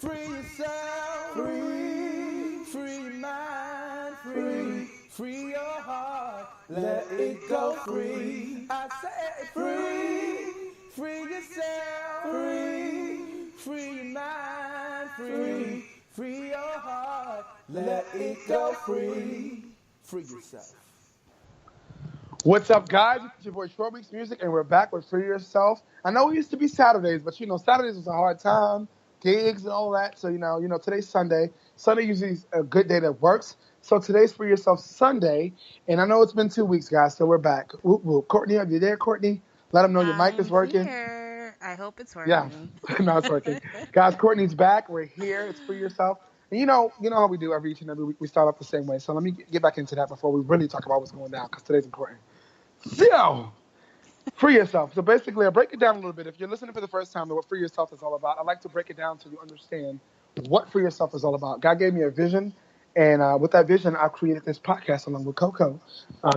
Free yourself, free your mind, free your heart, let it go free. I say free yourself, free your mind, free your heart, let it go free yourself. What's up, guys? It's your boy Short Weeks Music, and we're back with Free Yourself. I know it used to be Saturdays, but Saturdays was a hard time, gigs and all that. So today's Sunday. Sunday usually is a good day that works. So today's Free Yourself Sunday, and I know it's been 2 weeks, guys. So we're back. Whoop, whoop. Courtney, are you there, Courtney? Let them know your mic is I'm working. here. I hope it's working. Yeah, no, it's working. Guys, Courtney's back. We're here. It's Free Yourself. And you know how we do each and every week. We start off the same way. So let me get back into that before we really talk about what's going down, because today's important. So, free yourself. So basically, I'll break it down a little bit. If you're listening for the first time to what free yourself is all about, I like to break it down so you understand what free yourself is all about. God gave me a vision, and with that vision, I created this podcast along with Coco,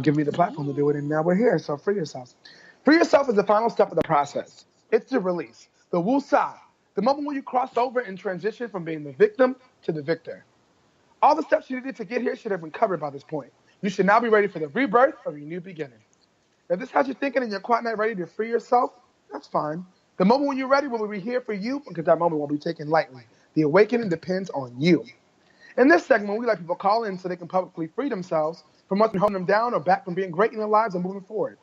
giving me the platform to do it, and now we're here. So free yourself. Free yourself is the final step of the process. It's the release, the woosah, the moment when you cross over and transition from being the victim to the victor. All the steps you needed to get here should have been covered by this point. You should now be ready for the rebirth of your new beginning. If this has you thinking and you're quite not ready to free yourself, that's fine. The moment when you're ready will be here for you, because that moment won't be taken lightly. The awakening depends on you. In this segment, we let people call in so they can publicly free themselves from what's been holding them down or back from being great in their lives and moving forward.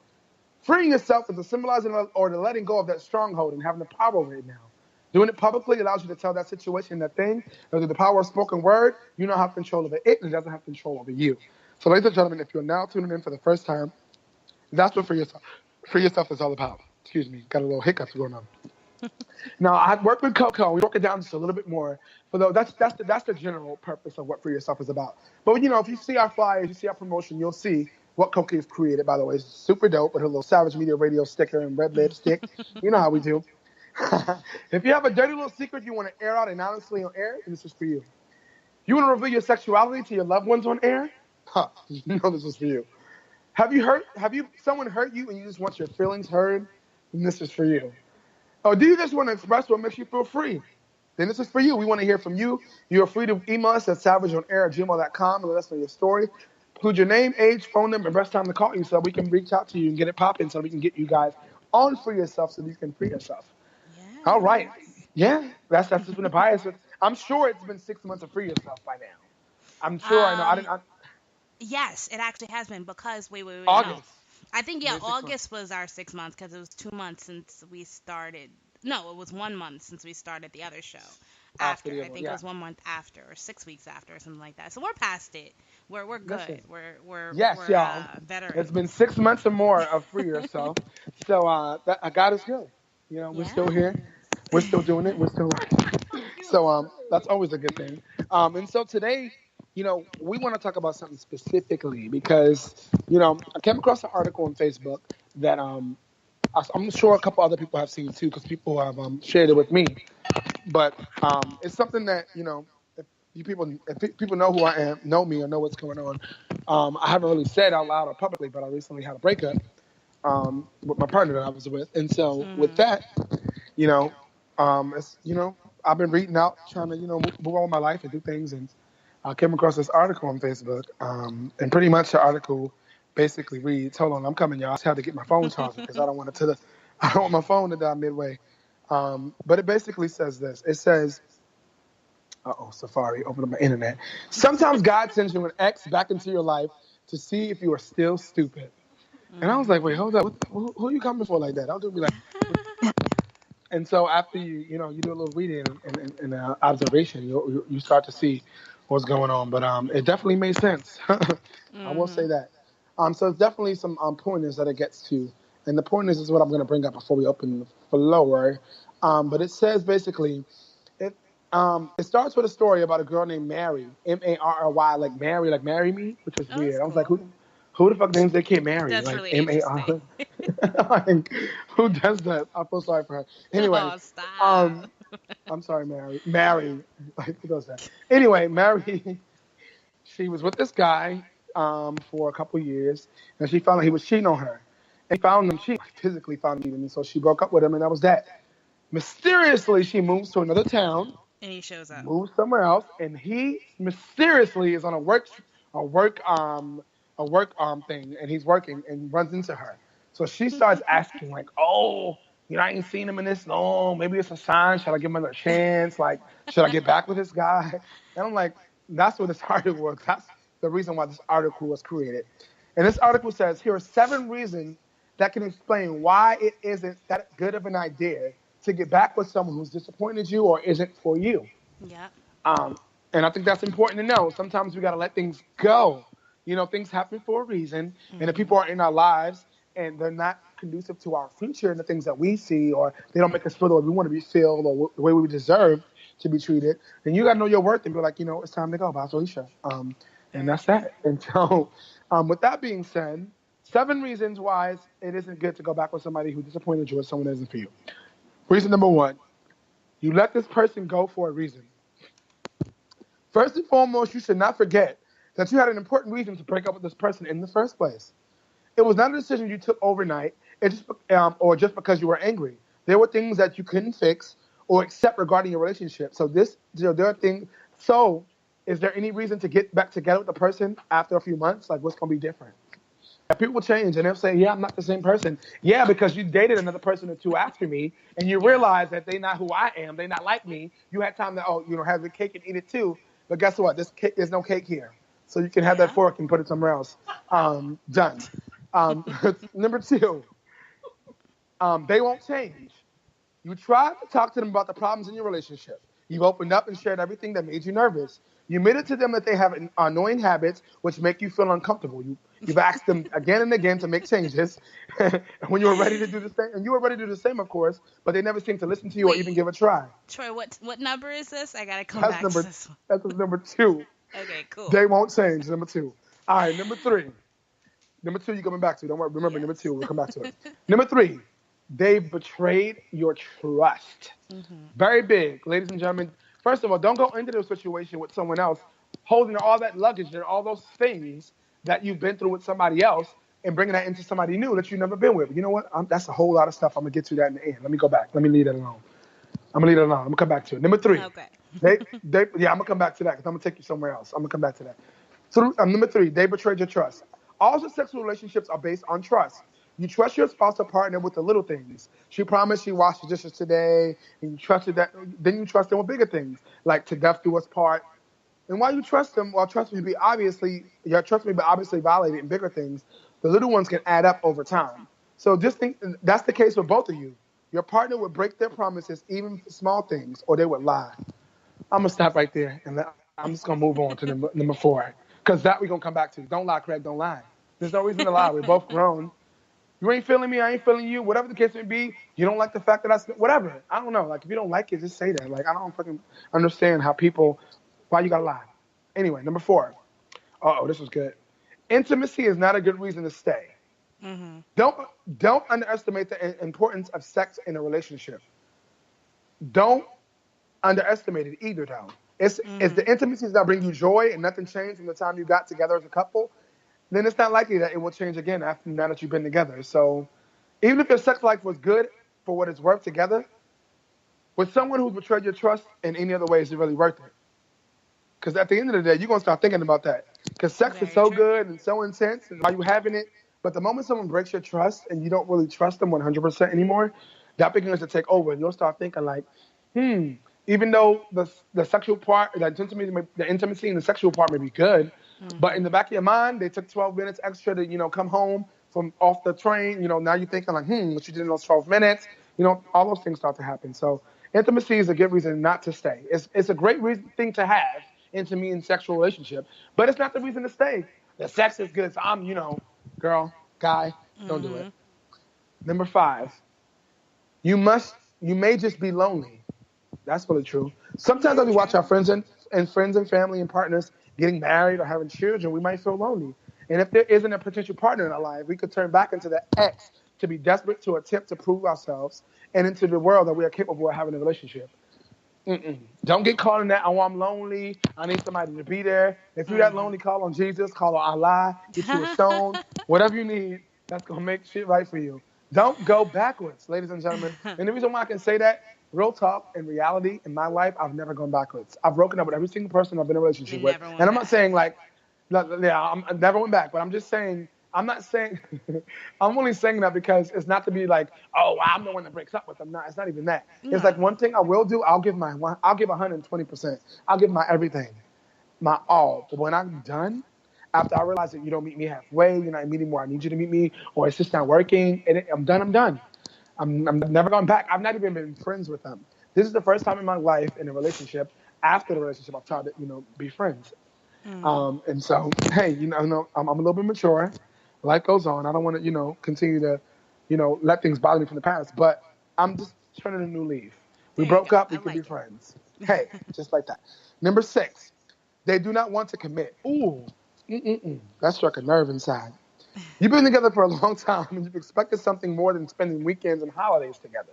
Freeing yourself is the symbolizing or the letting go of that stronghold and having the power over it now. Doing it publicly allows you to tell that situation, that thing, that through the power of spoken word, you now have control over it, and it doesn't have control over you. So, ladies and gentlemen, if you're now tuning in for the first time, that's what free yourself is all about. Excuse me, got a little hiccups going on. Now, I work with Coco. We broke it down just a little bit more. For that's the general purpose of what free yourself is about. But if you see our flyers, you see our promotion, you'll see what Coco has created. By the way, it's super dope with her little Savage Media Radio sticker and red lipstick. You know how we do. If you have a dirty little secret you want to air out anonymously on air, then this is for you. You want to reveal your sexuality to your loved ones on air? You know this is for you. Have someone hurt you and you just want your feelings heard? Then this is for you. Or do you just want to express what makes you feel free? Then this is for you. We want to hear from you. You're free to email us at savageonair@gmail.com and let us know your story. Include your name, age, phone number, and best time to call you so we can reach out to you and get it popping so we can get you guys on Free Yourself so you can free yourself. Yes. All right. Yeah, that's just been a bias. I'm sure it's been 6 months of Free Yourself by now. I'm sure I know. Yes, it actually has been because wait, August. no. I think August was our 6 months because it was 2 months since we started. No, it was 1 month since we started the other show. After I think it was 1 month after, or 6 weeks after, or something like that. So we're past it. We're good. Listen. We're Y'all. veterans. It's been 6 months or more of Free Yourself. So God is good. We're still here. We're still doing it. We're still so that's always a good thing. And so today, we want to talk about something specifically because I came across an article on Facebook that I'm sure a couple other people have seen too, because people have shared it with me. But it's something that if people know who I am, know me, or know what's going on. I haven't really said out loud or publicly, but I recently had a breakup with my partner that I was with, and so with that, it's I've been reading out, trying to move on with my life and do things, and I came across this article on Facebook, and pretty much the article basically reads, hold on, I'm coming, y'all. I just had to get my phone charger because I don't want my phone to die midway. But it basically says this. It says, Safari, open up my internet. Sometimes God sends you an ex back into your life to see if you are still stupid. And I was like, wait, hold up. Who are you coming for like that? Don't do me like that. And so after you do a little reading and observation, you start to see what's going on. But it definitely made sense. I will say that. So it's definitely some pointers that it gets to. And the pointers is what I'm going to bring up before we open the floor. But it says basically, it starts with a story about a girl named Mary, Marry, like Mary, like marry me, which was weird. Cool. I was like, who the fuck names their kid Mary? That's like really M-A-R. Like, who does that? I feel sorry for her. Anyway, Oh, stop. I'm sorry, Mary, like, who does that? Anyway, Mary, she was with this guy for a couple years, and she found out he was cheating on her. And she physically found him, and so she broke up with him, and that was that. Mysteriously, she moves to another town, And he shows up. moves somewhere else, and he mysteriously is on a work thing, and he's working and runs into her. So she starts asking like, "Oh, I ain't seen him in this long. Maybe it's a sign. Should I give him another chance? Like, should I get back with this guy?" And I'm like, that's what this article was. That's the reason why this article was created. And this article says, here are 7 reasons that can explain why it isn't that good of an idea to get back with someone who's disappointed you or isn't for you. Yeah. And I think that's important to know. Sometimes we got to let things go. Things happen for a reason, and the people are in our lives, and they're not conducive to our future and the things that we see, or they don't make us feel the way we want to be filled or the way we deserve to be treated. Then you got to know your worth and be like, it's time to go, Boss Alicia. And that's that. And so, with that being said, 7 reasons why it isn't good to go back with somebody who disappointed you or someone that isn't for you. Reason number 1, you let this person go for a reason. First and foremost, you should not forget that you had an important reason to break up with this person in the first place. It was not a decision you took overnight, or just because you were angry. There were things that you couldn't fix or accept regarding your relationship. So there are things. So, is there any reason to get back together with the person after a few months? Like, what's going to be different? People change, and they'll say, "Yeah, I'm not the same person." Yeah, because you dated another person or two after me, and you realize that they're not who I am. They're not like me. You had time to, have the cake and eat it too. But guess what? There's no cake here. So you can have that fork and put it somewhere else. Done. Number 2, they won't change. You tried to talk to them about the problems in your relationship. You've opened up and shared everything that made you nervous. You admitted to them that they have annoying habits which make you feel uncomfortable. You've asked them again and again to make changes. And when you were ready to do the same, and you were ready to do the same, of course, but they never seem to listen to you or even give a try. Troy, what number is this? I gotta come back to this one. That's number 2. Okay, cool. They won't change. Number 2. All right, number 3. Number 2, you're coming back to. Don't worry. Remember, Number 2, we'll come back to it. Number 3, they betrayed your trust. Mm-hmm. Very big, ladies and gentlemen. First of all, don't go into the situation with someone else holding all that luggage and all those things that you've been through with somebody else and bringing that into somebody new that you've never been with. You know what? That's a whole lot of stuff. I'm going to get to that in the end. Let me go back. Let me leave that alone. I'm going to come back to it. Number 3. Okay. I'm going to come back to that because I'm going to take you somewhere else. I'm going to come back to that. So, number 3, they betrayed your trust. All successful relationships are based on trust. You trust your spouse or partner with the little things. She promised she washed the dishes today, and you trusted that. Then you trust them with bigger things, like to death do us part. And while you trust them, your trust may be obviously violated in bigger things, the little ones can add up over time. So just think that's the case with both of you. Your partner would break their promises, even for small things, or they would lie. I'm going to stop right there, and I'm just going to move on to number 4, because that we're going to come back to. Don't lie, Craig, don't lie. There's no reason to lie. We're both grown. You ain't feeling me, I ain't feeling you, whatever the case may be. You don't like the fact that whatever. I don't know. Like, if you don't like it, just say that. Like, I don't fucking understand why you got to lie. Anyway, number 4. This was good. Intimacy is not a good reason to stay. Mm-hmm. Don't underestimate the importance of sex in a relationship. Don't underestimate it either, though. If the intimacy does not bring you joy and nothing changed from the time you got together as a couple, then it's not likely that it will change again now that you've been together. So even if your sex life was good for what it's worth together, with someone who's betrayed your trust in any other way, is it really worth it? Because at the end of the day, you're going to start thinking about that. Because sex is so good and so intense, and while you're having it, but the moment someone breaks your trust and you don't really trust them 100% anymore, that begins to take over, and you'll start thinking like, even though the sexual part, the intimacy and the sexual part may be good, but in the back of your mind, they took 12 minutes extra to, come home from off the train. Now you're thinking like, what you did in those 12 minutes. All those things start to happen. So intimacy is a good reason not to stay. It's a great thing to have, intimacy and sexual relationship, but it's not the reason to stay. The sex is good, so I'm, girl, guy, don't do it. Number 5, you may just be lonely. That's really true. Sometimes as we watch our friends and family and partners getting married or having children, we might feel lonely. And if there isn't a potential partner in our life, we could turn back into the ex to be desperate to attempt to prove ourselves and into the world that we are capable of having a relationship. Don't get caught in that, I'm lonely, I need somebody to be there. If you're that lonely, call on Jesus, call on Allah, get you a stone, whatever you need, that's going to make shit right for you. Don't go backwards, ladies and gentlemen. And the reason why I can say that, real talk, in reality, in my life, I've never gone backwards. I've broken up with every single person I've been in a relationship And with. never And went I'm not back. saying like, yeah, I never went back, but I'm just saying, I'm not saying, I'm only saying that because it's not to be like, oh, I'm the one that breaks up with them. No, it's not even that. It's like No. one thing I will do, I'll give 120%. I'll give my everything, my all. But when I'm done, after I realize that you don't meet me halfway, you're not meeting where I need you to meet me, or it's just not working, and I'm done, I'm done. I'm never going back. I've not even been friends with them. This is the first time in my life in a relationship, after the relationship, I've tried to, be friends. Mm. And so, hey, I'm a little bit mature. Life goes on. I don't want to, continue to, let things bother me from the past. But I'm just turning a new leaf. We There you broke go. up. I We could be like it. friends. Hey, just like that. Number 6, they do not want to commit. Ooh, that struck a nerve inside. You've been together for a long time, and you've expected something more than spending weekends and holidays together.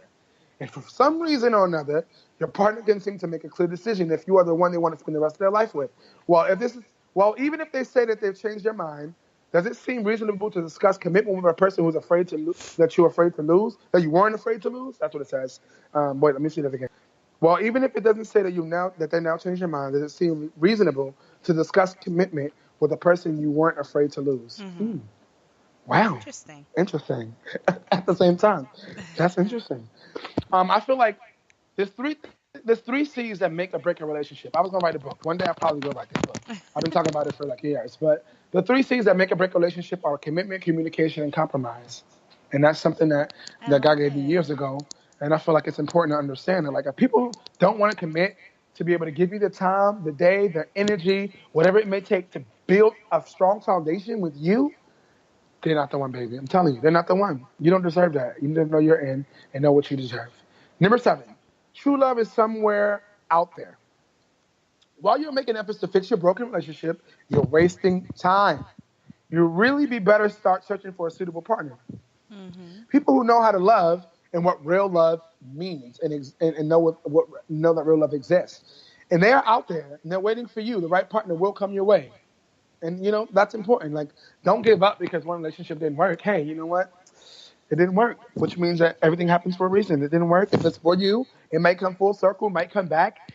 And for some reason or another, your partner can seem to make a clear decision if you are the one they want to spend the rest of their life with. Well, even if they say that they've changed their mind, does it seem reasonable to discuss commitment with a person who's afraid that you're afraid to lose, that you weren't afraid to lose? That's what it says. Wait, let me see that again. Well, even if it doesn't say that they now changed their mind, does it seem reasonable to discuss commitment with a person you weren't afraid to lose? Mhm. Wow, Interesting. interesting. At the same time, that's interesting. I feel like there's three there's 3 C's that make or break a relationship. I was gonna write a book. One day I'll probably will write this book. I've been talking about it for like years. But the 3 C's that make or break a relationship are commitment, communication, and compromise. And that's something that I that God love gave me it. years ago. And I feel like it's important to understand it. Like if people don't want to commit to be able to give you the time, the day, the energy, whatever it may take to build a strong foundation with you, they're not the one, baby. I'm telling you, they're not the one. You don't deserve that. You need to know you're in and know what you deserve. Number 7, true love is somewhere out there. While you're making efforts to fix your broken relationship, you're wasting time. You really be better start searching for a suitable partner. Mhm. People who know how to love and what real love means, and know what know that real love exists. And they are out there and they're waiting for you. The right partner will come your way. And that's important. Like, don't give up because one relationship didn't work. Hey, you know what? It didn't work, which means that everything happens for a reason. It didn't work. If it's for you, it might come full circle, might come back.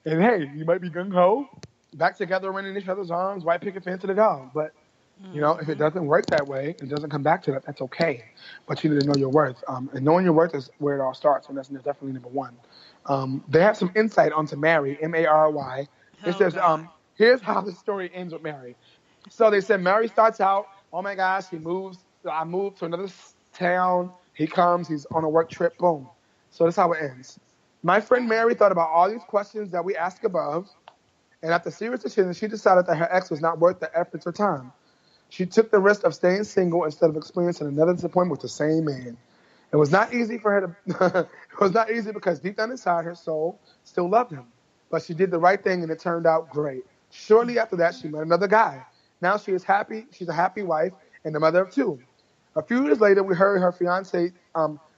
And hey, you might be gung ho, back together, running in each other's arms, white picket fence to the dog. But if it Mhm. doesn't work that way, it doesn't come back to that. That's okay. But you need to know your worth. And knowing your worth is where it all starts, and that's definitely number one. They have some insight onto Mary, Mary. It Oh says, God. here's how the story ends with Mary. So they said Mary starts out, oh my gosh, I moved to another town. He comes, he's on a work trip, boom. So that's how it ends. My friend Oh. Mary thought about all these questions that we ask above, and after serious decision, she decided that her ex was not worth the efforts or time. She took the risk of staying single instead of experiencing another disappointment with the same man. It was not easy for her to. It was not easy because deep down inside, her soul still loved him. But she did the right thing, and it turned out great. Shortly after that, she met another guy. Now she is happy. She's a happy wife and the mother of 2. A few years later, we heard her fiance.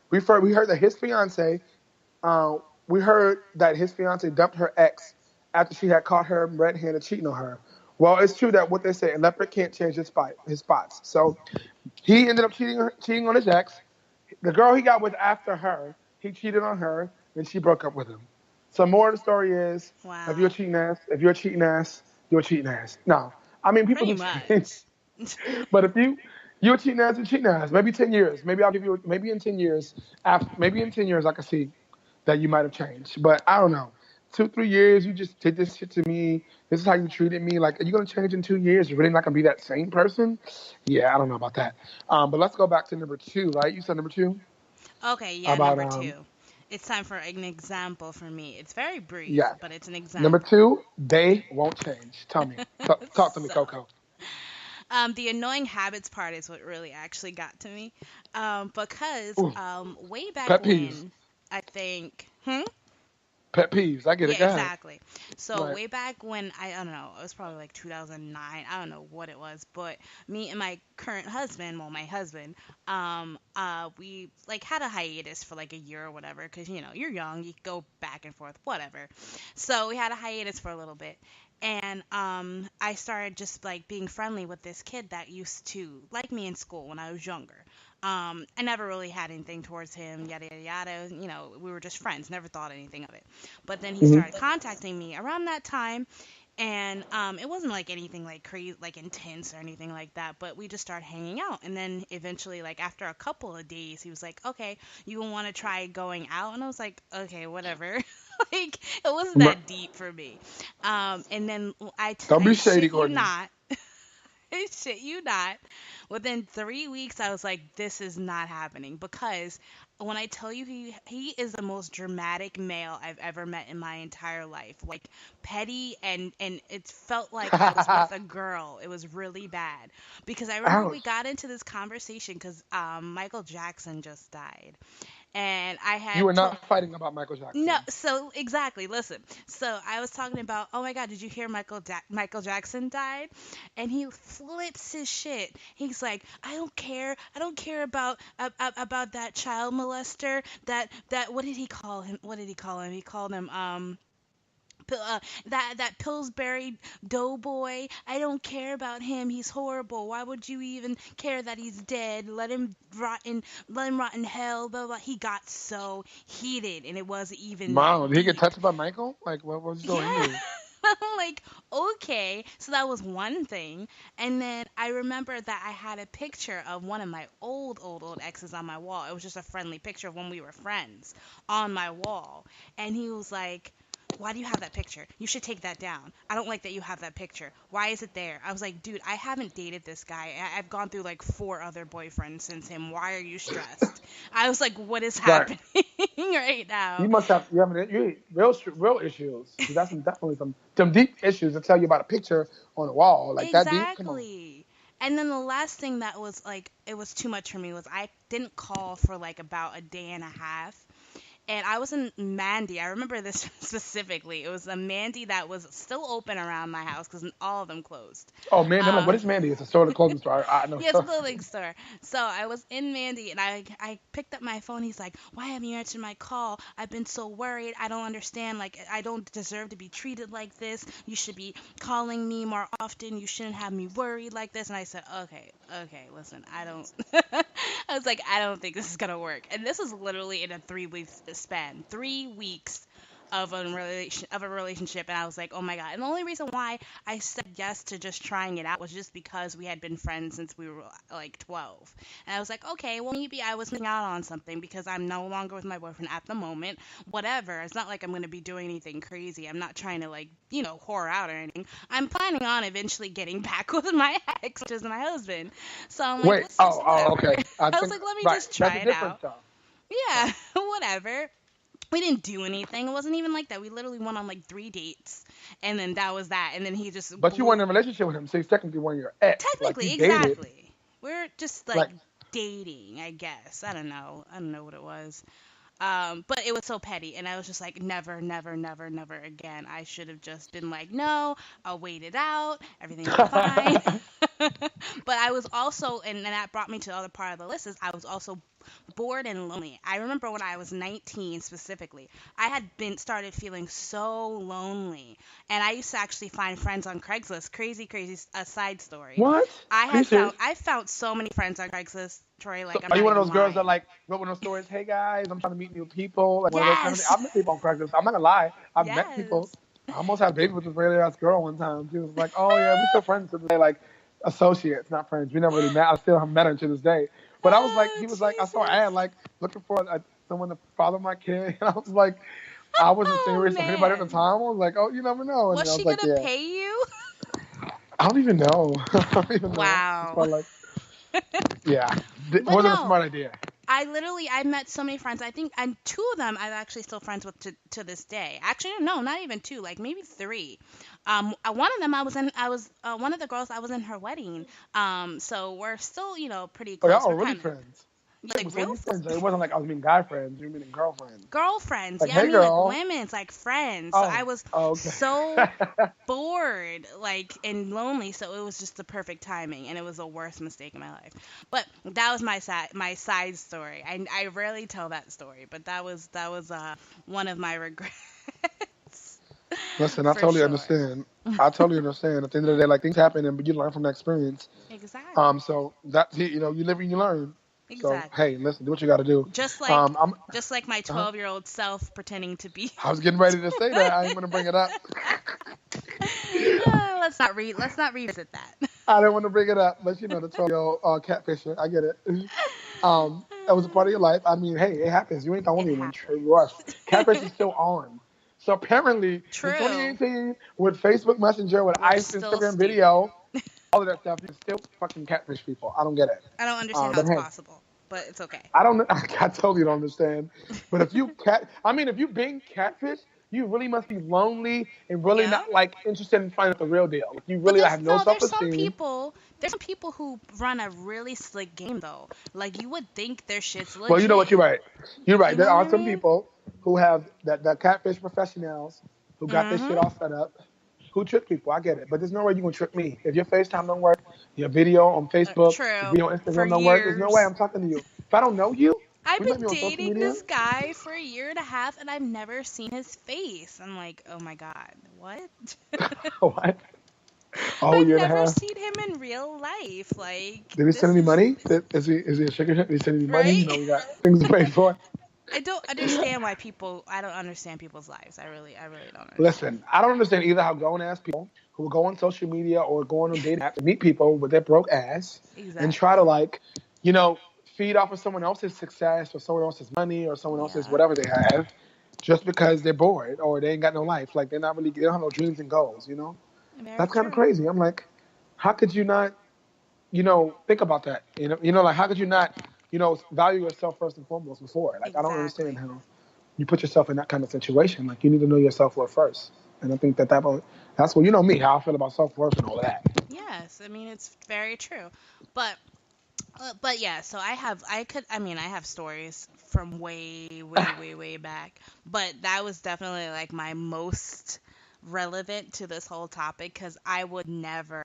We heard that his fiance. Uh, we heard that his fiance dumped her ex after she had caught her red-handed cheating on her. Well, it's true that what they say, a leopard can't change his spots. So he ended up cheating on his ex. The girl he got with after her, he cheated on her, and she broke up with him. So more of the story is, Wow. if you're a cheating ass, you're a cheating ass. No, I mean people Pretty do change, much. but if you're a cheating ass, you're cheating ass. Maybe 10 years. Maybe I'll give you. Maybe in 10 years, maybe in 10 years, I can see that you might have changed. But I don't know. 2, 3 years, you just did this shit to me. This is how you treated me. Like, are you gonna change in 2 years? You're really not gonna be that same person? Yeah, I don't know about that. But let's go back to number 2, right? You said number 2 Okay, yeah, about number 2. It's time for an example for me. It's very brief, yeah. but it's an Number example. 2, they won't change. Tell me. Talk to me, So, Coco. the annoying habits part is what really actually got to me. Because Ooh, way back pet peeves. when, I think, Pet peeves. I get yeah, it. Go ahead. exactly. So Right. way back when I don't know, it was probably like 2009. I don't know what it was, but me and my current husband, well, my husband, we like had a hiatus for like a year or whatever, because you're young, you go back and forth, whatever. So we had a hiatus for a little bit, and I started just like being friendly with this kid that used to like me in school when I was younger. I never really had anything towards him, yada yada yada. You know, we were just friends, never thought anything of it. But then he Hmm. started contacting me around that time, and it wasn't like anything like crazy, like intense or anything like that. But we just started hanging out, and then eventually, like after a couple of days, he was like, "Okay, you want to try going out?" And I was like, "Okay, whatever." Like it wasn't that deep for me. And then Don't I be shady, shit you Courtney. not. Shit you not. Within 3 weeks, I was like, this is not happening. Because when I tell you he is the most dramatic male I've ever met in my entire life. Like petty, and it felt like I was with a girl. It was really bad. Because I remember we Ouch. got into this conversation because Michael Jackson just died. And I You had were told not fighting about Michael no, Jackson. so exactly. Listen, so I was talking about, oh my God, did you hear Michael Jackson died? And he flips his shit. He's like, I don't care about that child molester. That what did he call him? What did he call him? He called him that Pillsbury Doughboy. I don't care about him. He's horrible. Why would you even care that he's dead? Let him rot in hell. Blah blah. He got so heated, and it wasn't even Wow, that did he get deep. touched by Michael? Like, what was going Yeah. here? I'm like, okay. So that was one thing. And then I remember that I had a picture of one of my old exes on my wall. It was just a friendly picture of when we were friends on my wall. And he was like, why do you have that picture? You should take that down. I don't like that you have that picture. Why is it there? I was like, dude, I haven't dated this guy. I've gone through like 4 other boyfriends since him. Why are you stressed? I was like, what is Right. happening right now? You real issues. You got definitely some deep issues to tell you about a picture on a wall like that deep. Come on. Exactly. And then the last thing that was like, it was too much for me was I didn't call for like about a day and a half. And I was in Mandy. I remember this specifically. It was a Mandy that was still open around my house because all of them closed. Oh man, no, Uh, what is Mandy? It's a store, the clothing store. I know. Yeah, it's a clothing store. So I was in Mandy and I picked up my phone. He's like, why haven't you answered my call? I've been so worried. I don't understand. Like, I don't deserve to be treated like this. You should be calling me more often. You shouldn't have me worried like this. And I said, okay, listen, I don't. I was like, I don't think this is going to work. And this was literally in a 3 week span. 3 weeks of a relationship, and I was like, oh my God. And the only reason why I said yes to just trying it out was just because we had been friends since we were like 12. And I was like, okay, well maybe I was missing out on something because I'm no longer with my boyfriend at the moment. Whatever. It's not like I'm going to be doing anything crazy. I'm not trying to like, wore out or anything. I'm planning on eventually getting back with my ex, which is my husband. So I'm like, Wait. let's just Oh, whatever. okay. I I was think like, let me right. just That's try a it out. difference, though. Yeah, Right. whatever. We didn't do anything. It wasn't even like that. We literally went on like 3 dates, and then that was that. And then he just But you weren't in a relationship with him, so he's technically one of your ex. Like you technically, dated. exactly. We're just like Like dating, I guess. I don't know. I don't know what it was. But it was so petty, and I was just like, never, never, never, never again. I should have just been like, no, I'll wait it out. Everything will be fine. But I was also, and that brought me to the other part of the list, is I was also bored and lonely. I remember when I was 19 specifically, I had been started feeling so lonely, and I used to actually find friends on Craigslist. Crazy, crazy side story. what? Are you serious? I found so many friends on Craigslist, Troy. So Like I'm are you not one of even those girls that lying. like wrote one of those stories? Hey guys, I'm trying to meet new people. Like one of those kind of things. Yes, I've met people on Craigslist. I'm not gonna lie. I've met people. yes. I almost had a baby with this really ass girl one time. She was like, "Oh yeah, we're still friends to this day, like associates, not friends. We never really met. I still haven't met her to this day." But I was like, Oh, he was like, I saw an ad Jesus. like looking for someone to father my kid, and I was like, I wasn't Oh serious with anybody at the man. time. I was like, oh, you never know, and Was I she was like, gonna yeah, pay you? I don't even know. I don't even know. It's Wow. probably like, yeah, it But wasn't a no, smart idea. I met so many friends. I think, and 2 of them I'm actually still friends with to this day. Actually, no, not even 2, like maybe 3. One of them one of the girls I was in her wedding. So we're still, pretty Oh, close. y'all We're are really kind of friends. like So real you friends. It wasn't like I was meeting guy friends. You were meeting girlfriends. girlfriends. Like, Yeah, I hey mean like girl. women's, like friends. So I Oh, was oh okay. so bored, like, and lonely, so it was just the perfect timing, and it was the worst mistake in my life. But that was my side story. I rarely tell that story, but that was one of my regrets. Listen, I For totally sure. understand. I totally understand. At the end of the day, like things happen, and you learn from that experience. Exactly. So that you live and you learn. So hey, Exactly. listen, do what you got to do. Just like I'm. just like my Uh-huh. 12-year-old self pretending to be. I was getting ready to say that. I ain't gonna bring it up. Let's not revisit that. I didn't want to bring it up, but the 12-year-old catfisher. I get it. That was a part of your life. I mean, hey, it happens. You ain't the It only one. happens. Trust. Catfish is still on. So apparently, in True. 2018, with Facebook Messenger, with We're ICE still Instagram stupid. video, all of that stuff, you can still fucking catfish people. I don't get it. I don't understand how But it's hey, possible, but it's okay. I don't. I totally don't understand. But if you being catfish, you really must be lonely and really Yeah. not like interested in finding out the real deal. Like, you But really have no self-esteem. there's some people who run a really slick game though. Like you would think their shit's Well, you know what? You're legit. right. You're right. You know There what are I some mean? people who have that catfish professionals who got this shit Mhm. all set up, who trick people. I get it. But there's no way you can trick me. If your FaceTime don't work, your video on Facebook, your True. video on For Instagram don't work, there's no way years. I'm talking to you. If I don't know you, I've we might been be on social dating media. this guy for a year and a half and I've never seen his face. I'm like, oh my God, what? What? A whole I've year and a never half. seen him in real life. Like, Did he send this any is money? Is he a sugar? Did he send any money? right? We got things to pay for. I don't understand people's lives. I really don't understand. Listen, I don't understand either how grown ass people who will go on social media or go on dating apps and meet people with their broke ass and try to Exactly. you know, feed off of someone else's success or someone else's money or someone else's Yeah. whatever they have just because they're bored or they ain't got no life. Like they don't have no dreams and goals. Very That's kind of true. crazy. I'm like, how could you not, think about that? Like how could you not, value yourself first and foremost before? Like I don't understand Exactly. how you put yourself in that kind of situation. Like you need to know your self worth first. And I think that's what me, how I feel about self worth and all of that. Yes, I mean it's very true. But yeah, so I have stories from way back, but that was definitely like my most relevant to this whole topic because I would never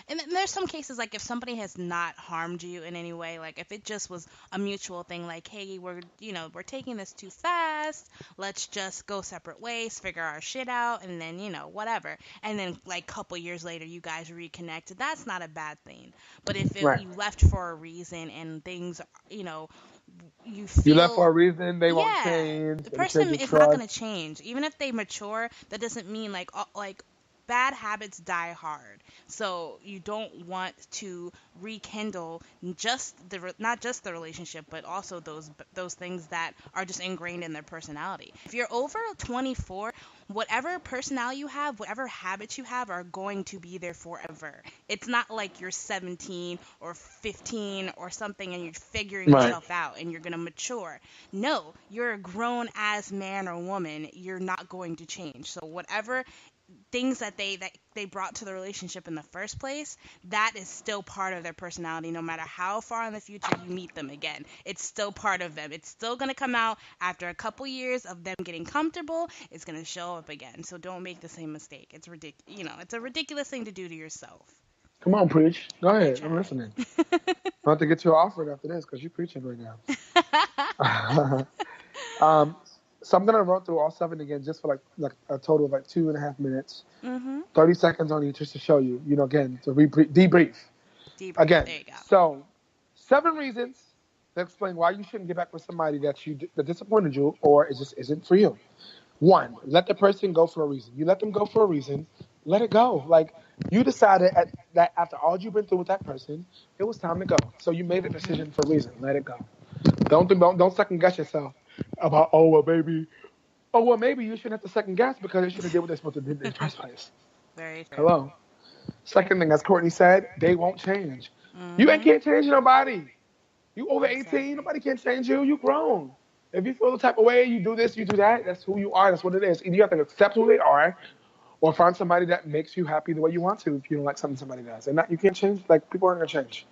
and then there's some cases like if somebody has not harmed you in any way, like if it just was a mutual thing, like hey, we're taking this too fast, let's just go separate ways, figure our shit out, and then whatever, and then like couple years later you guys reconnected, that's not a bad thing. But if Right. you left for a reason and things, you You left feel, for a reason. They won't yeah, change. the They betrayed person your is not trust. going to change. Even if they mature, that doesn't mean like bad habits die hard. So you don't want to rekindle not just the relationship, but also those things that are just ingrained in their personality. If you're over 24, whatever personality you have, whatever habits you have are going to be there forever. It's not like you're 17 or 15 or something and you're figuring Right. yourself out and you're going to mature. No, you're a grown ass man or woman. You're not going to change. So whatever things that they brought to the relationship in the first place, that is still part of their personality. No matter how far in the future you meet them again, it's still part of them. It's still going to come out after a couple years of them getting comfortable. It's going to show up again. So don't make the same mistake. It's ridiculous. It's a ridiculous thing to do to yourself. Come on, preach. Go I ahead. I'm try. listening. I'll have to get you an offer after this because you're preaching right now. um, so I'm gonna run through all 7 again, just for like a total of like 2.5 minutes, Mhm. 30 seconds on each, just to show you. Again, to debrief. Debrief. Again, There you go. so 7 reasons that explain why you shouldn't get back with somebody that disappointed you or it just isn't for you. 1, let the person go for a reason. You let them go for a reason. Let it go. Like you decided that after all you've been through with that person, it was time to go. So you made a Mhm. decision for a reason. Let it go. Don't second guess yourself about maybe you shouldn't have to second guess because they should have did what they're supposed to do in the first place. Very true. Hello. Second thing, as Courtney said, they won't change. You ain't Mhm. can't change nobody. You over 18, Exactly. nobody can change you. You grown. If you feel the type of way, you do this, you do that, that's who you are, that's what it is. Either you have to accept who they are or find somebody that makes you happy the way you want to if you don't like something somebody does. And you can't change, like people aren't gonna change.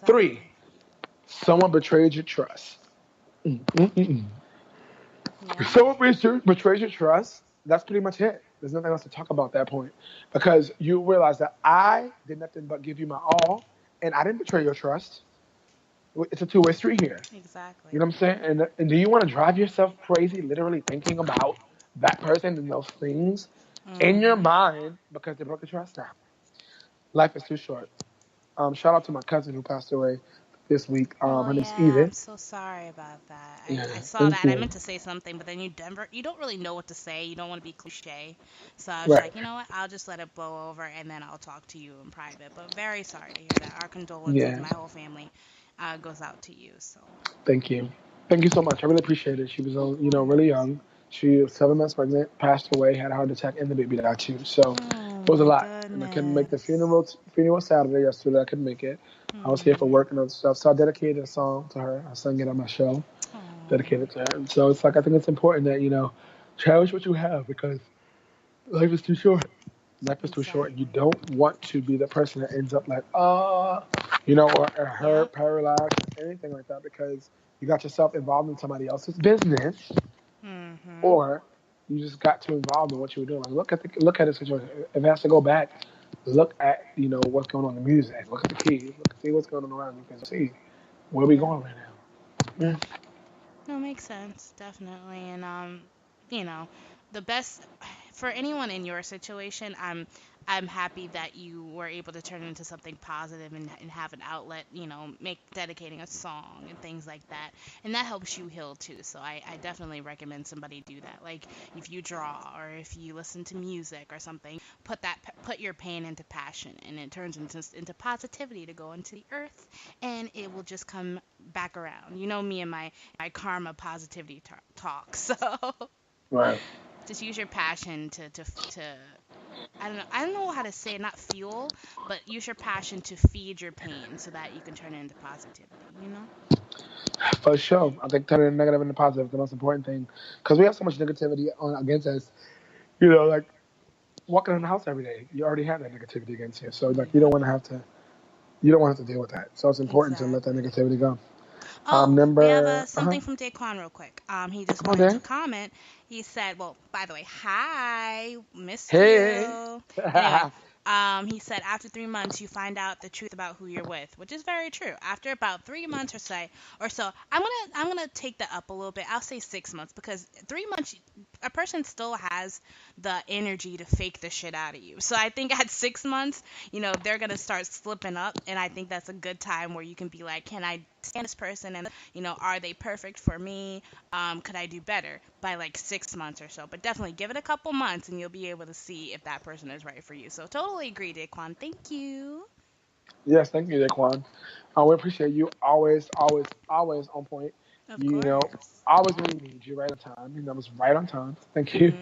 3, Exactly. someone betrayed your trust. Mm-mm-mm. If Yeah. someone betrays your trust, that's pretty much it. There's nothing else to talk about at that point because you realize that I did nothing but give you my all and I didn't betray your trust. It's a two-way street here. Exactly. You know what I'm saying? And do you want to drive yourself crazy literally thinking about that person and those things in your Mhm. mind because they broke your trust? Now, life is too short. Shout out to my cousin who passed away this week. Oh Her name's yeah, I'm Edith. so sorry about that. Yeah, I saw thank that. I you. meant to say something, but then you don't really know what to say. You don't want to be cliche. So I was Right. like, you know what? I'll just let it blow over, and then I'll talk to you in private. But very sorry to hear that. Our condolences. Yeah. My whole family goes out to you. So. Thank you. Thank you so much. I really appreciate it. She was, Of really course. young. She was 7 months pregnant, passed away, had a heart attack, and the baby died too. So Oh it was a my lot. And I couldn't make the goodness. funeral Saturday yesterday. I couldn't make it. I was here for Hmm. work and other stuff. So I dedicated a song to her. I sang it on my show, Oh. dedicated to her. And so it's like, I think it's important that, cherish what you have because life is too short. Life is too short. You Exactly. don't want to be the person that ends up like, or hurt, Yep. paralyzed, anything like that because you got yourself involved in somebody else's business Mhm. or you just got too involved in what you were doing. Like, look at the situation. If it has to go back, look at, what's going on in the music. Look at the keys. See what's going on around you because see where we Yep. going right now. Yeah. No, makes sense, definitely. And you know, the best for anyone in your situation, I'm happy that you were able to turn it into something positive and have an outlet, make dedicating a song and things like that. And that helps you heal too. So I definitely recommend somebody do that. Like if you draw or if you listen to music or something, put your pain into passion and it turns into positivity to go into the earth and it will just come back around. You know me and my karma positivity talk. So Right. just use your passion to I don't know how to say it, not fuel, but use your passion to feed your pain so that you can turn it into positivity. For sure. I think turning the negative into positive is the most important thing because we have so much negativity against us. Like walking in the house every day, you already have that negativity against you. So like Yep, you don't want to have to deal with that. So it's important to let that exactly. negativity go. Oh, we have Number something from Daquan real quick. He just come on, wanted to Dan. comment. He said, well, by the way, hi, missed Hey. you. Anyway, he said after 3 months you find out the truth about who you're with, which is very true. After about 3 months or so, I'm gonna take that up a little bit. I'll say 6 months because 3 months a person still has the energy to fake the shit out of you. So I think at 6 months, they're gonna start slipping up, and I think that's a good time where you can be like, can I stand this person, and are they perfect for me? Could I do better by like 6 months or so? But definitely give it a couple months, and you'll be able to see if that person is right for you. So totally agree, Daquan. Thank you. Yes, thank you, Daquan. We appreciate you. Always, always, always on point. Of You know, course. always when we need you, right on time. That was right on time. Thank you.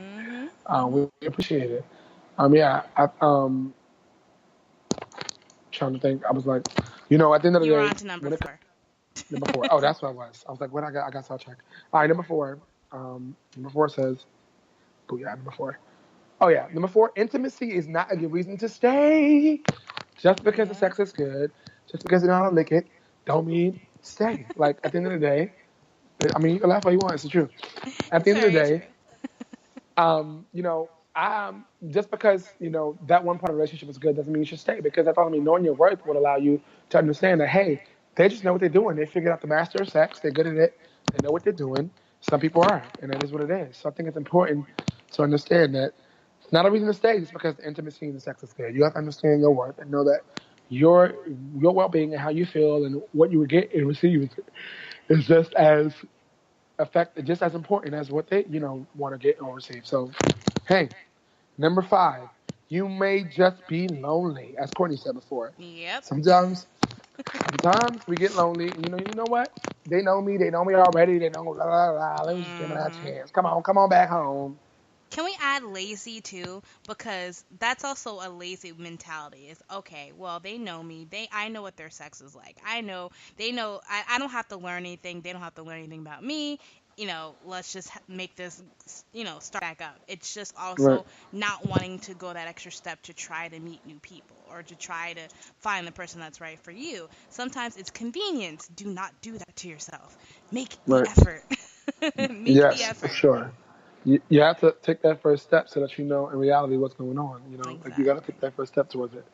Mhm. We appreciate it. Yeah, trying to think. I was like, at the end of the You were day, on to number when it 4. number 4. Oh, that's what I was. I was like, what I got sidetracked. All right, number 4. Number 4 says, booyah, number 4. Oh yeah, number 4. Intimacy is not a good reason to stay. Just because the Yeah. sex is good, just because you know how to lick it, don't mean stay. Like at the end of the day, I mean, you can laugh all you want. It's the truth. At the It's end of the very day, true. just because that one part of the relationship is good doesn't mean you should stay. Because that's all I mean. Knowing your worth would allow you to understand that hey, they just know what they're doing. They figured out the master of sex. They're good at it. They know what they're doing. Some people are, and that is what it is. So I think it's important to understand that it's not a reason to stay just because the intimacy and the sex is good. You have to understand your worth and know that your well-being and how you feel and what you would get and receive is just as important as what they want to get or receive. So hey, number 5, you may just be lonely, as Courtney said before. Yep. Sometimes we get lonely. And you know what? They know me. They know me already. They know blah blah blah. Let me just give them that Mhm. chance. Come on back home. Can we add lazy too? Because that's also a lazy mentality. Is okay, well, they know me. I know what their sex is like. They know I don't have to learn anything. They don't have to learn anything about me. Let's just make this, start back up. It's just Right. also not wanting to go that extra step to try to meet new people or to try to find the person that's right for you. Sometimes it's convenience. Do not do that to yourself. Make the Right. effort. Make the Yes, for effort. sure. You have to take that first step so that you know in reality what's going on. Like you got to take Exactly. that first step towards it.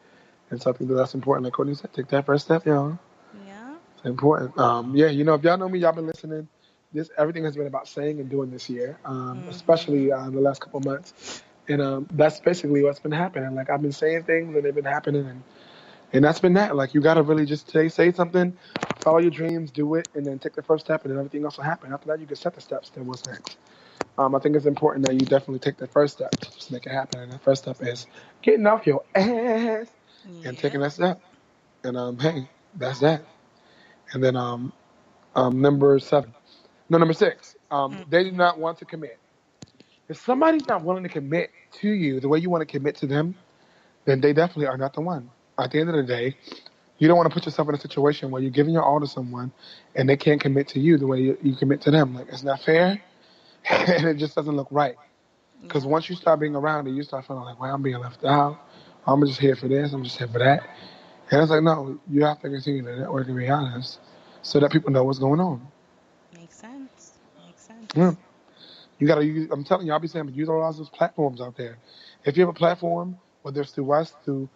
And so I think that's important. Like Courtney said, take that first step, y'all. Yeah. It's important. Yeah, if y'all know me, y'all been listening. This everything has been about saying and doing this year, especially Mhm. the last couple of months. And that's basically what's been happening. Like I've been saying things and they've been happening, and that's been that. Like you got to really just say something, follow your dreams, do it, and then take the first step, and then everything else will happen. After that, you can set the steps. Then what's next? I think it's important that you definitely take the first step to just make it happen. And the first step is getting off your ass and taking that step. And hey, that's that. And then number 6. They do not want to commit. If somebody's not willing to commit to you the way you want to commit to them, then they definitely are not the one. At the end of the day, you don't want to put yourself in a situation where you're giving your all to someone and they can't commit to you the way you commit to them. Like, it's not fair, and it just doesn't look right. Because once you start being around it, you start feeling like, well, I'm being left out. I'm just here for this. I'm just here for that. And it's like, no, you have to continue to network and be honest so that people know what's going on. Makes sense. Yeah. You got to use, I'm telling you, I'll be saying, but use all those platforms out there. If you have a platform, whether it's through us, through,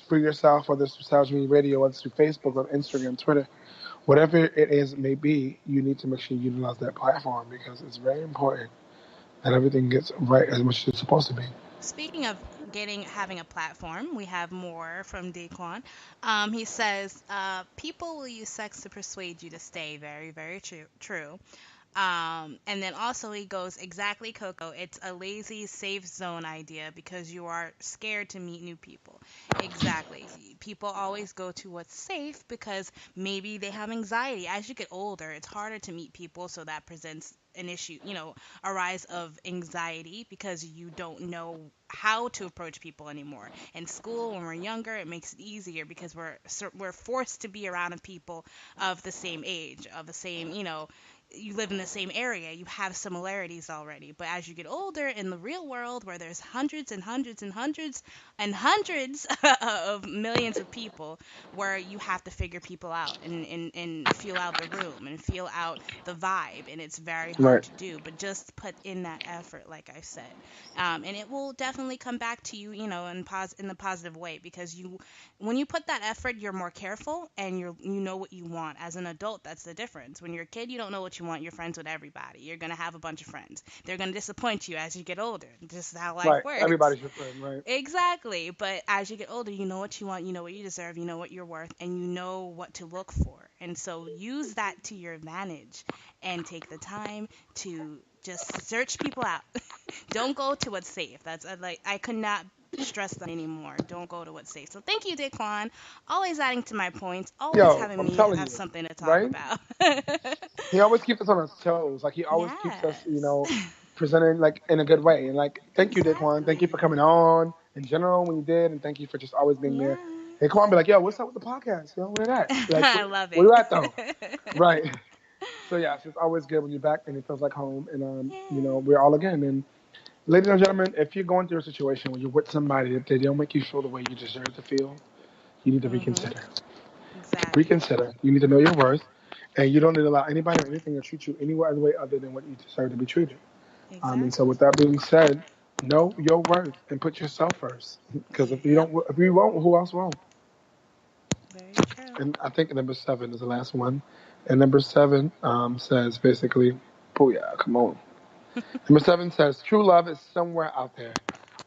Free Yourself, whether it's through Sound Media Radio, whether it's through Facebook or Instagram, Twitter, whatever it is, it may be, you need to make sure you utilize that platform because it's very important that everything gets right as much as it's supposed to be. Speaking of having a platform, we have more from Daquan. He says, people will use sex to persuade you to stay. Very, very true. And then also he goes, exactly, Coco. It's a lazy, safe zone idea because you are scared to meet new people. Exactly. People always go to what's safe because maybe they have anxiety. As you get older, it's harder to meet people, so that presents an issue, a rise of anxiety because you don't know how to approach people anymore. In school, when we're younger, it makes it easier because we're forced to be around people of the same age, of the same, you live in the same area, you have similarities already. But as you get older in the real world where there's hundreds and hundreds and hundreds and hundreds of millions of people, where you have to figure people out and feel out the room and feel out the vibe, and it's very hard to do, but just put in that effort, like I said, and it will definitely come back to you, in the positive way, because when you put that effort, you're more careful and you know what you want. As an adult, that's the difference. When you're a kid, you don't know what you want. You're friends with everybody. You're going to have a bunch of friends. They're going to disappoint you as you get older. This is how life works. Everybody's your friend, right? Exactly. But as you get older, you know what you want, you know what you deserve, you know what you're worth, and you know what to look for. And so use that to your advantage and take the time to just search people out. Don't go to what's safe. That's I could not stress that anymore. Don't go to what's safe. So thank you, Daquan. Always adding to my points. Always having me have something to talk about. He always keeps us on his toes. Like, he always keeps us, presenting, like, in a good way. And, like, thank you, Daquan. Thank you for coming on in general when you did. And thank you for just always being there. Daquan be like, yo, what's up with the podcast? Yo, where that? Like, I love it. Where you at, though? Right. So, yeah, it's just always good when you're back and it feels like home. And, we're all again. And ladies and gentlemen, if you're going through a situation where you're with somebody that they don't make you feel the way you deserve to feel, you need to reconsider. Exactly. Reconsider. You need to know your worth, and you don't need to allow anybody or anything to treat you any other way other than what you deserve to be treated. Exactly. And so with that being said, know your worth and put yourself first. Because if you won't, who else won't? Very true. And I think number 7 is the last one. And number 7 says basically, booyah, come on. Number 7 says, true love is somewhere out there.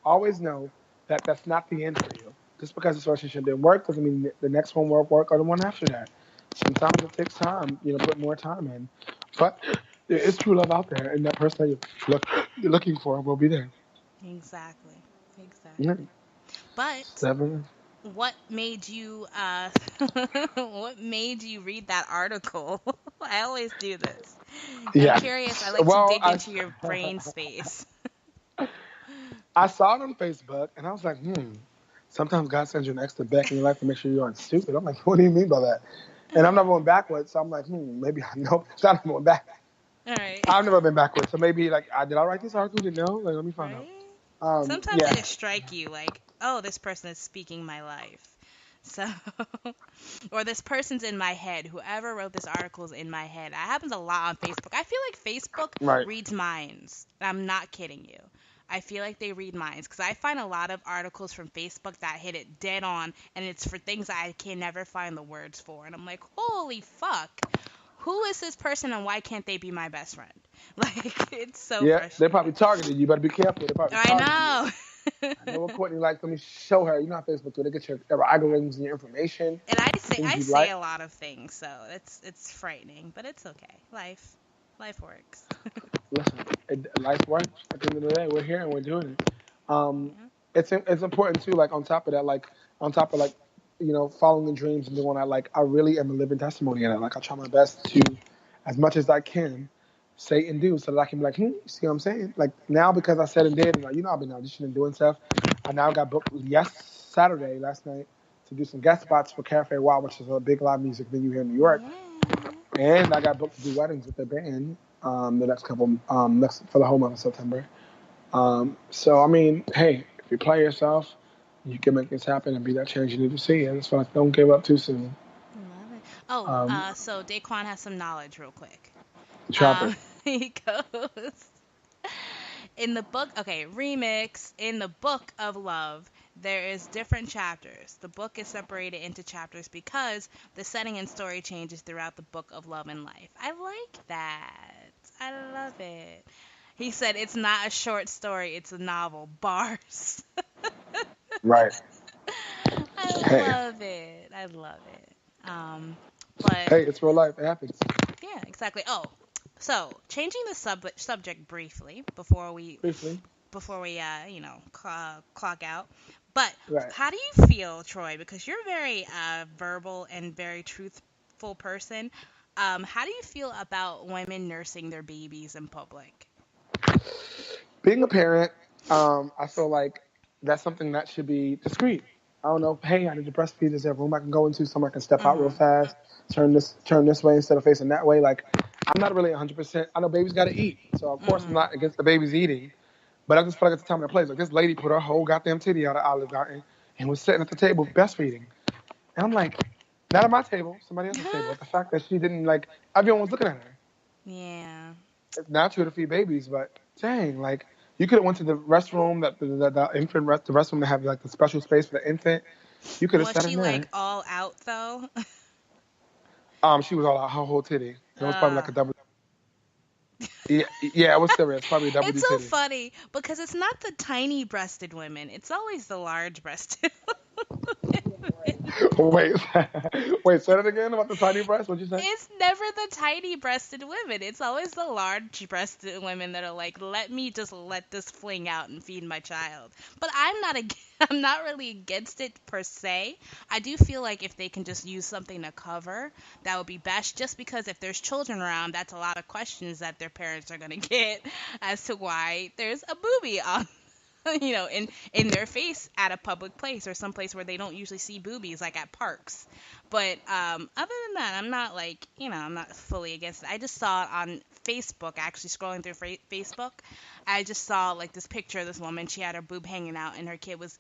Always know that that's not the end for you. Just because this relationship didn't work doesn't mean the next one won't work or the one after that. Sometimes it takes time, put more time in. But there is true love out there, and that person that you're looking for will be there. Exactly. Yeah. But 7. What made you read that article? I always do this. I'm curious. I like to dig into your brain space. I saw it on Facebook, and I was like, sometimes God sends you an extra back in your life to make sure you aren't stupid. I'm like, what do you mean by that? And I'm not going backwards, so I'm like, maybe I know. So I'm going back. All right. I've never been backwards, so maybe, did I write this article? Didn't know? Like, let me find out. Sometimes they just strike you like, oh, this person is speaking my life. So, or this person's in my head. Whoever wrote this article is in my head. That happens a lot on Facebook. I feel like Facebook reads minds. I'm not kidding you. I feel like they read minds because I find a lot of articles from Facebook that hit it dead on, and it's for things I can never find the words for. And I'm like, holy fuck. Who is this person and why can't they be my best friend? Like, it's so frustrating. They probably targeted you. You better be careful. I know. I know what Courtney likes. Let me show her. You know how Facebook do. They get your algorithms and your information. And I say like. a lot of things, so it's frightening, but it's okay. Life works. Listen, life works. At the end of the day, we're here and we're doing it. It's important too. Like on top of that, following the dreams and doing that. Like I really am a living testimony of that. Like I try my best to, as much as I can, say and do so that I can be like, you see what I'm saying? Like now because I said and did, and like, I've been auditioning and doing stuff. I now got booked Saturday last night to do some guest spots for Cafe Wow, which is a big live music venue here in New York. And I got booked to do weddings with their band the next couple for the whole month of September. So I mean, hey, if you play yourself, you can make this happen and be that change you need to see. And it's like don't give up too soon. Love it. So Daquan has some knowledge real quick. He goes, in the book, remix, in the book of love, there is different chapters. The book is separated into chapters because the setting and story changes throughout the book of love and life. I like that. I love it. He said it's not a short story, it's a novel. Bars. Right. I love it. But hey, it's real life. It happens. Yeah, exactly. Oh, so changing the subject briefly before we clock out. But right. How do you feel, Troy? Because you're a very verbal and very truthful person. How do you feel about women nursing their babies in public? Being a parent, I feel like that's something that should be discreet. I don't know. Hey, I need to breastfeed. Is there a room I can go into? Somewhere I can step out real fast, turn this way instead of facing that way. Like, I'm not really 100%. I know babies got to eat, so of course I'm not against the babies eating. But I just feel like it's the time and the place. Like this lady put her whole goddamn titty out of Olive Garden and was sitting at the table breastfeeding, and I'm like, not at my table, somebody else's table. But the fact that she didn't everyone was looking at her. Yeah. It's natural to feed babies, but dang, like. You could have went to the restroom, the infant the restroom to have like the special space for the infant. You could have sat in there. Was she like all out though? She was all out, her whole titty. It was probably like a double. Yeah, it was serious. Probably a double. It's so funny because it's not the tiny breasted women; it's always the large breasted. Wait, say that again about the tiny breast. What'd you say? It's never the tiny breasted women. It's always the large breasted women that are like, let me just let this fling out and feed my child. But I'm not really against it per se. I do feel like if they can just use something to cover, that would be best. Just because if there's children around, that's a lot of questions that their parents are gonna get as to why there's a boobie on. In their face at a public place or someplace where they don't usually see boobies, like at parks. But other than that, I'm not I'm not fully against it. I just saw it on Facebook, actually scrolling through Facebook. I just saw this picture of this woman. She had her boob hanging out and her kid was,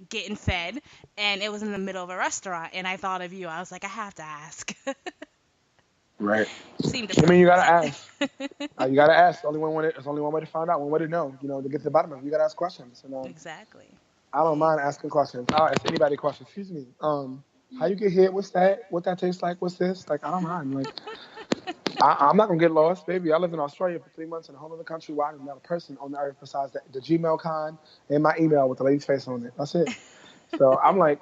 getting fed. And it was in the middle of a restaurant. And I thought of you. I was like, I have to ask. Right. I mean, you gotta ask. You gotta ask. There's only one way to find out. One way to know. To get to the bottom of it, you gotta ask questions. Exactly. I don't mind asking questions. I'll ask anybody questions. Excuse me. How you get hit? What's that? What that tastes like? What's this? I don't mind. I'm not gonna get lost, baby. I lived in Australia for 3 months in a whole other country where I didn't have a person on the earth besides the Gmail con and my email with the lady's face on it. That's it. So I'm like,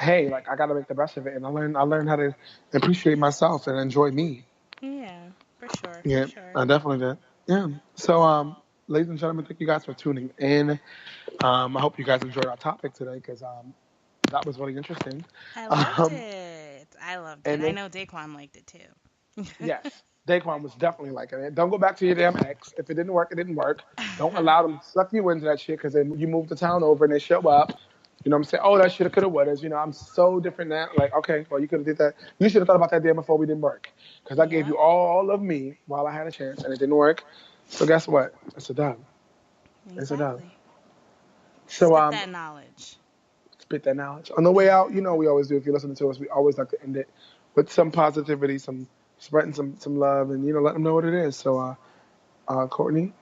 hey, I got to make the best of it. And I learned how to appreciate myself and enjoy me. Yeah, for sure. Yeah, for sure. I definitely did. Yeah. So, ladies and gentlemen, thank you guys for tuning in. I hope you guys enjoyed our topic today because that was really interesting. I loved it. And I know Daquan liked it too. Yes. Daquan was definitely liking it. Don't go back to your damn ex. If it didn't work, it didn't work. Don't allow them to suck you into that shit because then you move the town over and they show up. You know what I'm saying? Oh, that shoulda, coulda, woulda. I'm so different now. Okay, well, you could have did that. You should have thought about that damn before we didn't work. Because I gave you all of me while I had a chance, and it didn't work. So guess what? It's a dub. Exactly. It's a dub. So, spit that knowledge. Spit that knowledge. On the way out, we always do. If you're listening to us, we always like to end it with some positivity, some spreading some love, and, let them know what it is. So, Courtney,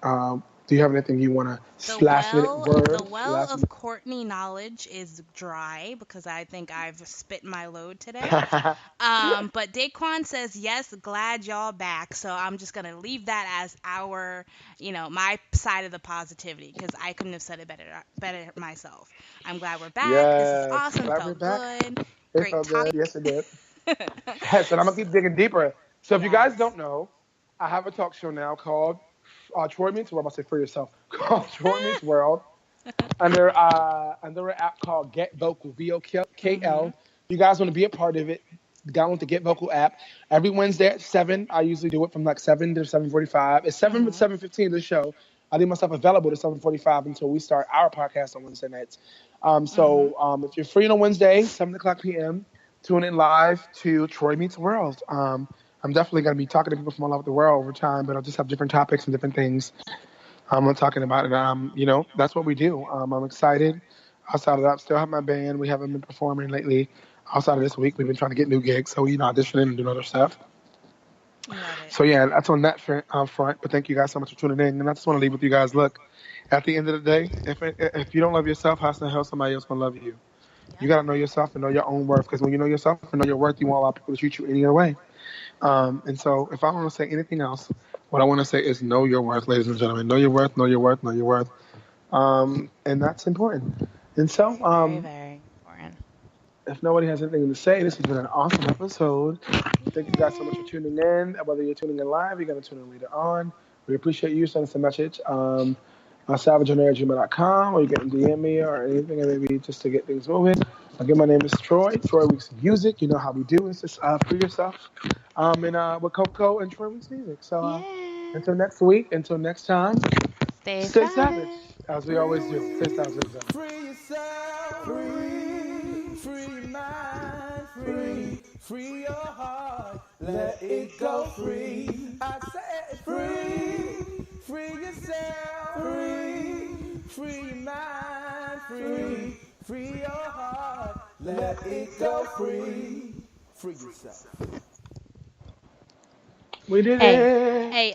Do you have anything you want to last minute words? The well of Courtney knowledge is dry because I think I've spit my load today. But Daquan says, yes, glad y'all back. So I'm just going to leave that as our, my side of the positivity because I couldn't have said it better myself. I'm glad we're back. Yes, this is awesome. Felt good. Great felt topic. good. Yes, it did. Yes, and I'm going to keep digging deeper. So if you guys don't know, I have a talk show now called Troy Meets World. I'll say for yourself. Called Troy Meets World under an app called Get Vocal, VOKL. You guys want to be a part of it, download the Get Vocal app. Every Wednesday at 7, I usually do it from like 7 to 7:45. It's 7 to 7:15 the show. I leave myself available to 7:45 until we start our podcast on Wednesday nights. So if you're free on a Wednesday, 7 o'clock p.m., tune in live to Troy Meets World. I'm definitely going to be talking to people from all over the world over time, but I'll just have different topics and different things I'm talking about it. That's what we do. I'm excited. Outside of that, I still have my band. We haven't been performing lately. Outside of this week, we've been trying to get new gigs, so auditioning and doing other stuff. So yeah, that's on that front. But thank you guys so much for tuning in. And I just want to leave with you guys. Look, at the end of the day, if you don't love yourself, how the hell somebody else gonna love you? You gotta know yourself and know your own worth. Because when you know yourself and know your worth, you won't allow people to treat you any other way. And so, if I want to say anything else, what I want to say is know your worth, ladies and gentlemen. Know your worth. Know your worth. Know your worth. And that's important. And so, very, very important. If nobody has anything to say, this has been an awesome episode. Thank you guys so much for tuning in. Whether you're tuning in live, you're going to tune in later on. We appreciate you. Send us a message. savageonair@gmail.com, or you can DM me or anything, maybe just to get things moving. Again, my name is Troy Weeks Music. You know how we do. It's just for yourself. And with Coco and Troy Weeks Music. So until next week, until next time, stay savage, as we always do. Stay savage. Free yourself, free your mind, free your heart, let it go free. I said free yourself, free your mind, free your heart, let it go free yourself. We did it. Hey,